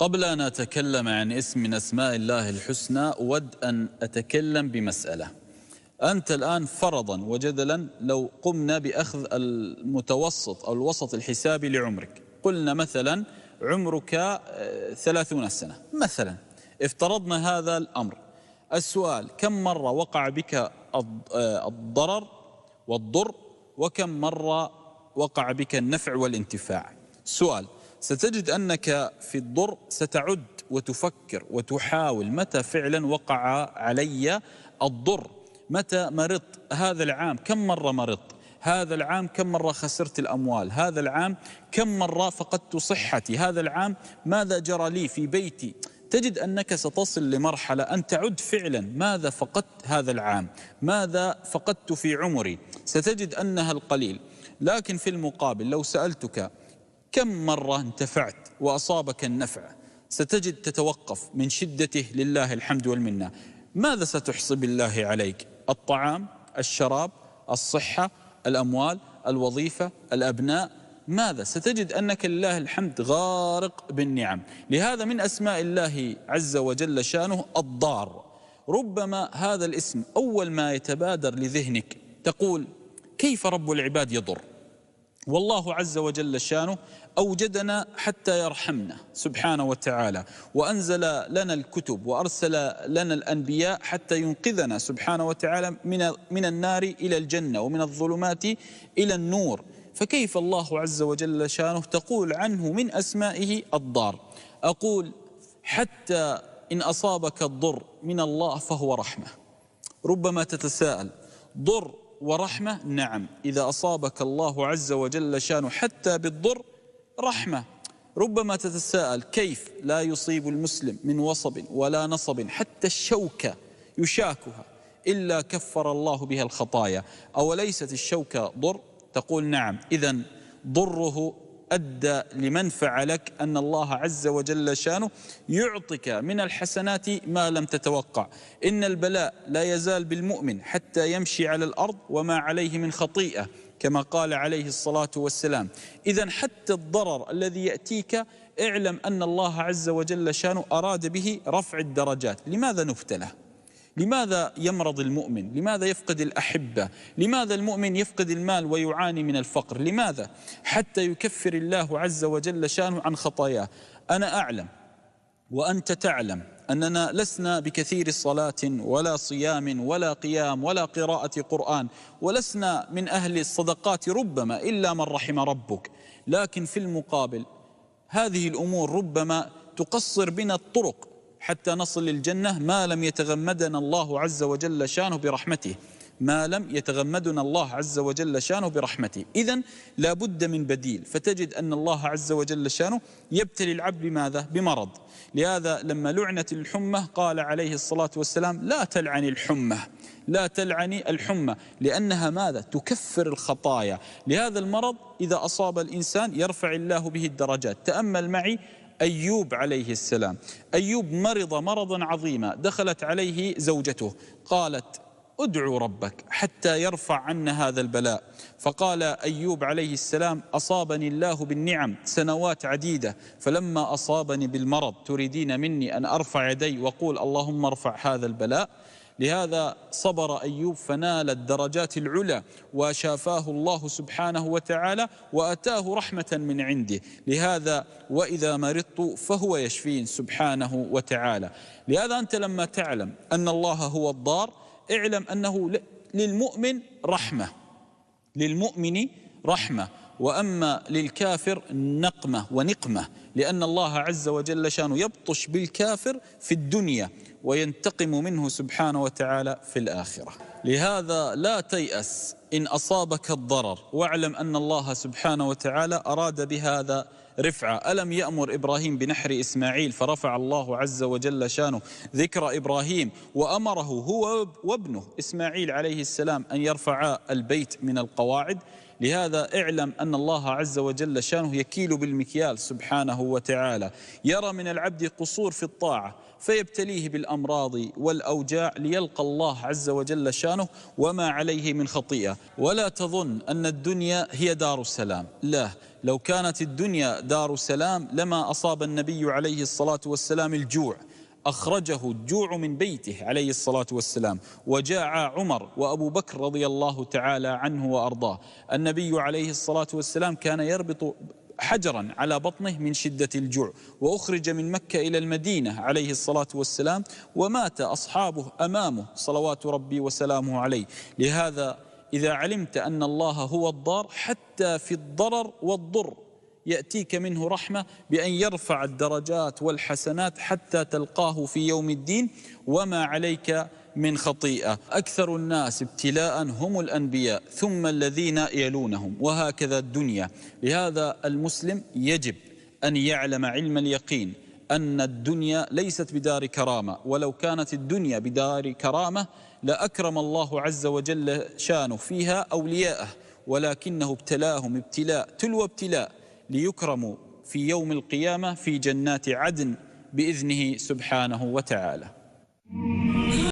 قبل أن أتكلم عن اسم من أسماء الله الحسنى أود أن أتكلم بمسألة. أنت الآن فرضا وجدلا لو قمنا بأخذ المتوسط أو الوسط الحسابي لعمرك، قلنا مثلا عمرك 30 سنة مثلا، افترضنا هذا الأمر. السؤال: كم مرة وقع بك الضرر والضر، وكم مرة وقع بك النفع والانتفاع؟ سؤال. ستجد أنك في الضر ستعد وتفكر وتحاول متى فعلا وقع علي الضر، متى مرضت هذا العام، كم مرة مرضت هذا العام، كم مرة خسرت الأموال هذا العام، كم مرة فقدت صحتي هذا العام، ماذا جرى لي في بيتي. تجد أنك ستصل لمرحلة أن تعد فعلا ماذا فقدت هذا العام، ماذا فقدت في عمري، ستجد أنها القليل. لكن في المقابل لو سألتك كم مرة انتفعت وأصابك النفع، ستجد تتوقف من شدته لله الحمد والمنة. ماذا ستحصي بالله عليك؟ الطعام، الشراب، الصحة، الأموال، الوظيفة، الأبناء، ماذا؟ ستجد أنك لله الحمد غارق بالنعم. لهذا من أسماء الله عز وجل شانه الضار. ربما هذا الاسم أول ما يتبادر لذهنك تقول: كيف رب العباد يضر؟ والله عز وجل شانه أوجدنا حتى يرحمنا سبحانه وتعالى، وأنزل لنا الكتب وأرسل لنا الأنبياء حتى ينقذنا سبحانه وتعالى من النار إلى الجنة ومن الظلمات إلى النور. فكيف الله عز وجل شانه تقول عنه من أسمائه الضار؟ أقول: حتى إن أصابك الضر من الله فهو رحمة. ربما تتساءل: ضر ورحمة؟ نعم، إذا أصابك الله عز وجل شانه حتى بالضر رحمة. ربما تتساءل: كيف لا يصيب المسلم من وصب ولا نصب حتى الشوكة يشاكها إلا كفر الله بها الخطايا؟ أوليست الشوكة ضر؟ تقول: نعم. إذن ضره أدى لمنفع لك أن الله عز وجل شانه يعطيك من الحسنات ما لم تتوقع. إن البلاء لا يزال بالمؤمن حتى يمشي على الأرض وما عليه من خطيئة، كما قال عليه الصلاة والسلام. إذن حتى الضرر الذي يأتيك اعلم أن الله عز وجل شانه أراد به رفع الدرجات. لماذا نبتلى؟ لماذا يمرض المؤمن؟ لماذا يفقد الأحبة؟ لماذا المؤمن يفقد المال ويعاني من الفقر؟ لماذا؟ حتى يكفر الله عز وجل شانه عن خطاياه. أنا أعلم وأنت تعلم أننا لسنا بكثير صلاة ولا صيام ولا قيام ولا قراءة قرآن، ولسنا من أهل الصدقات ربما إلا من رحم ربك. لكن في المقابل هذه الأمور ربما تقصر بنا الطرق حتى نصل للجنة ما لم يتغمدنا الله عز وجل شانه برحمته، ما لم يتغمدنا الله عز وجل شانه برحمته. إذن لا بد من بديل. فتجد أن الله عز وجل شانه يبتلي العبد بماذا؟ بمرض. لهذا لما لعنت الحمى قال عليه الصلاة والسلام: لا تلعني الحمى، لا تلعني الحمى، لأنها ماذا؟ تكفر الخطايا. لهذا المرض إذا أصاب الإنسان يرفع الله به الدرجات. تأمل معي أيوب عليه السلام. أيوب مرض مرضا عظيما، دخلت عليه زوجته قالت: ادعوا ربك حتى يرفع عنا هذا البلاء. فقال أيوب عليه السلام: أصابني الله بالنعم سنوات عديدة، فلما أصابني بالمرض تريدين مني أن أرفع يدي وأقول اللهم ارفع هذا البلاء؟ لهذا صبر أيوب فنال الدرجات العلى، وشافاه الله سبحانه وتعالى وأتاه رحمة من عنده. لهذا وإذا مرضت فهو يشفين سبحانه وتعالى. لهذا أنت لما تعلم أن الله هو الضار اعلم أنه للمؤمن رحمة، للمؤمن رحمة، وأما للكافر نقمة ونقمة، لأن الله عز وجل شانه يبطش بالكافر في الدنيا وينتقم منه سبحانه وتعالى في الآخرة. لهذا لا تيأس إن أصابك الضرر، واعلم أن الله سبحانه وتعالى أراد بهذا رفعة. ألم يأمر إبراهيم بنحر إسماعيل فرفع الله عز وجل شانه ذكر إبراهيم، وأمره هو وابنه إسماعيل عليه السلام أن يرفعا البيت من القواعد. لهذا اعلم أن الله عز وجل شانه يكيل بالمكيال سبحانه وتعالى، يرى من العبد قصور في الطاعة فيبتليه بالأمراض والأوجاع ليلقى الله عز وجل شانه وما عليه من خطيئة. ولا تظن أن الدنيا هي دار السلام، لا، لو كانت الدنيا دار سلام لما أصاب النبي عليه الصلاة والسلام الجوع، أخرجه الجوع من بيته عليه الصلاة والسلام، وجاع عمر وأبو بكر رضي الله تعالى عنه وأرضاه. النبي عليه الصلاة والسلام كان يربط حجرا على بطنه من شدة الجوع، وأخرج من مكة إلى المدينة عليه الصلاة والسلام، ومات أصحابه أمامه صلوات ربي وسلامه عليه. لهذا إذا علمت أن الله هو الضار حتى في الضرر والضر يأتيك منه رحمة بأن يرفع الدرجات والحسنات حتى تلقاه في يوم الدين وما عليك من خطيئة. أكثر الناس ابتلاء هم الأنبياء ثم الذين يلونهم، وهكذا الدنيا. لهذا المسلم يجب أن يعلم علم اليقين أن الدنيا ليست بدار كرامة، ولو كانت الدنيا بدار كرامة لأكرم الله عز وجل شانه فيها أولياءه، ولكنه ابتلاهم ابتلاء تلو ابتلاء ليكرموا في يوم القيامة في جنات عدن بإذنه سبحانه وتعالى.